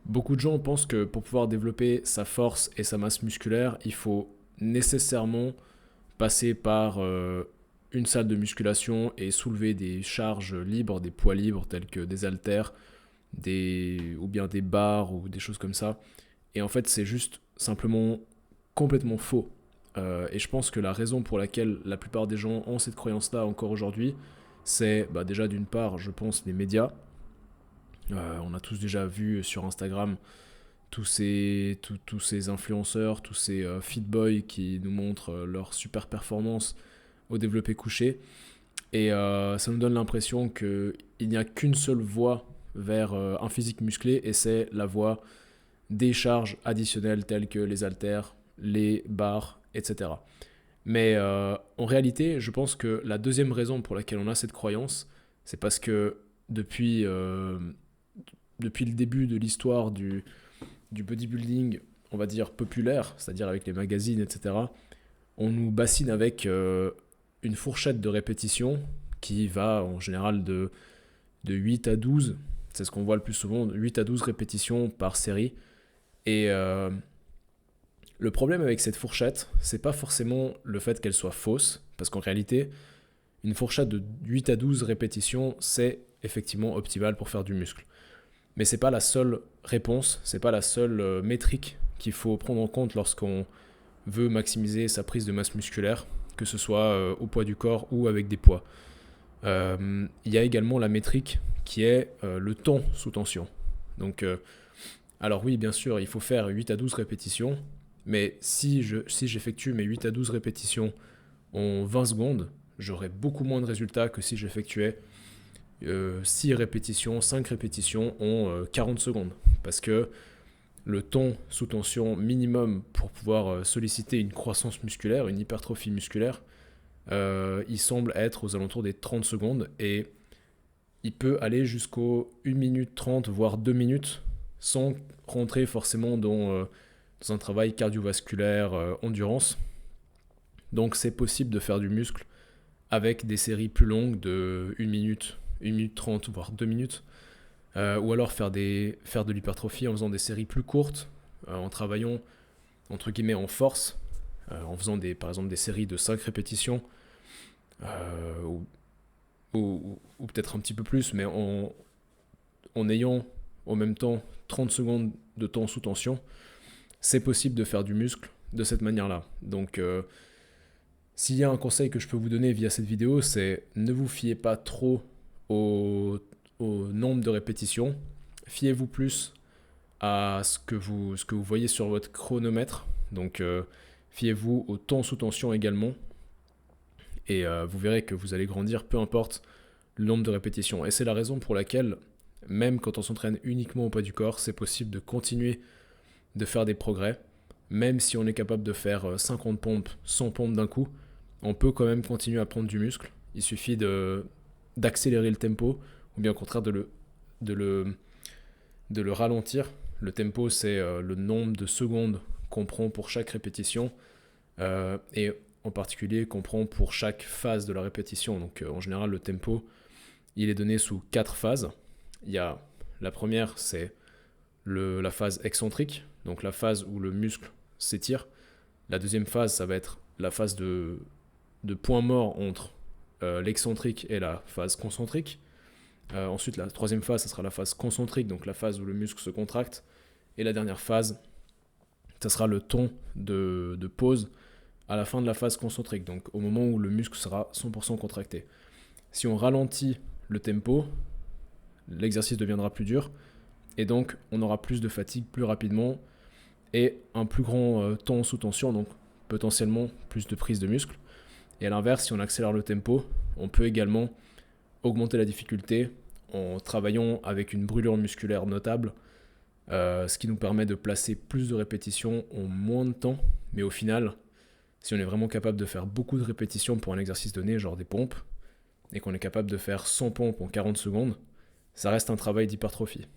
Beaucoup de gens pensent que pour pouvoir développer sa force et sa masse musculaire, il faut nécessairement passer par une salle de musculation et soulever des charges libres, des poids libres tels que des haltères, ou bien des barres ou des choses comme ça. Et en fait, c'est juste simplement complètement faux. Et je pense que la raison pour laquelle la plupart des gens ont cette croyance-là encore aujourd'hui, c'est déjà d'une part, je pense, les médias. On a tous déjà vu sur Instagram tous ces influenceurs, tous ces fit boys qui nous montrent leur super performance au développé couché. Et ça nous donne l'impression qu'il n'y a qu'une seule voie vers un physique musclé, et c'est la voie des charges additionnelles telles que les haltères, les barres, etc. Mais en réalité, je pense que la deuxième raison pour laquelle on a cette croyance, c'est parce que depuis, euh, depuis le début de l'histoire du bodybuilding, on va dire populaire, c'est-à-dire avec les magazines, etc., on nous bassine avec une fourchette de répétition qui va en général de 8 à 12, c'est ce qu'on voit le plus souvent, 8 à 12 répétitions par série. Et le problème avec cette fourchette, c'est pas forcément le fait qu'elle soit fausse, parce qu'en réalité, une fourchette de 8 à 12 répétitions, c'est effectivement optimal pour faire du muscle. Mais c'est pas la seule réponse, c'est pas la seule métrique qu'il faut prendre en compte lorsqu'on veut maximiser sa prise de masse musculaire, que ce soit au poids du corps ou avec des poids. Il y a également la métrique qui est le temps sous tension. Donc, alors oui, bien sûr, il faut faire 8 à 12 répétitions, mais si j'effectue mes 8 à 12 répétitions en 20 secondes, j'aurai beaucoup moins de résultats que si j'effectuais 6 répétitions, 5 répétitions en 40 secondes. Parce que le temps sous tension minimum pour pouvoir solliciter une croissance musculaire, une hypertrophie musculaire, il semble être aux alentours des 30 secondes, et il peut aller jusqu'aux 1 minute 30 voire 2 minutes sans rentrer forcément dans un travail cardiovasculaire, endurance. Donc c'est possible de faire du muscle avec des séries plus longues de 1 minute 30 voire 2 minutes. Ou alors faire de l'hypertrophie en faisant des séries plus courtes, en travaillant entre guillemets en force, en faisant par exemple des séries de 5 répétitions, ou, ou peut-être un petit peu plus, mais en ayant en même temps 30 secondes de temps sous tension, c'est possible de faire du muscle de cette manière-là. Donc s'il y a un conseil que je peux vous donner via cette vidéo, c'est ne vous fiez pas trop au nombre de répétitions. Fiez-vous plus à ce que vous voyez sur votre chronomètre. Donc, fiez-vous au temps sous tension également. Et vous verrez que vous allez grandir, peu importe le nombre de répétitions. Et c'est la raison pour laquelle, même quand on s'entraîne uniquement au poids du corps, c'est possible de continuer de faire des progrès. Même si on est capable de faire 50 pompes, 100 pompes d'un coup, on peut quand même continuer à prendre du muscle. Il suffit d'accélérer le tempo, ou bien au contraire de le, de le ralentir. Le tempo, c'est le nombre de secondes qu'on prend pour chaque répétition, et en particulier qu'on prend pour chaque phase de la répétition. Donc en général, le tempo, il est donné sous 4 phases. Il y a la première, c'est la phase excentrique, donc la phase où le muscle s'étire. La deuxième phase, ça va être la phase de point mort entre l'excentrique et la phase concentrique. Ensuite, la troisième phase, ça sera la phase concentrique, donc la phase où le muscle se contracte. Et la dernière phase, ça sera le temps de pause à la fin de la phase concentrique, donc au moment où le muscle sera 100% contracté. Si on ralentit le tempo, l'exercice deviendra plus dur, et donc on aura plus de fatigue plus rapidement, et un plus grand temps sous tension, donc potentiellement plus de prise de muscle. Et à l'inverse, si on accélère le tempo, on peut également augmenter la difficulté en travaillant avec une brûlure musculaire notable, ce qui nous permet de placer plus de répétitions en moins de temps. Mais au final, si on est vraiment capable de faire beaucoup de répétitions pour un exercice donné, genre des pompes, et qu'on est capable de faire 100 pompes en 40 secondes, ça reste un travail d'hypertrophie.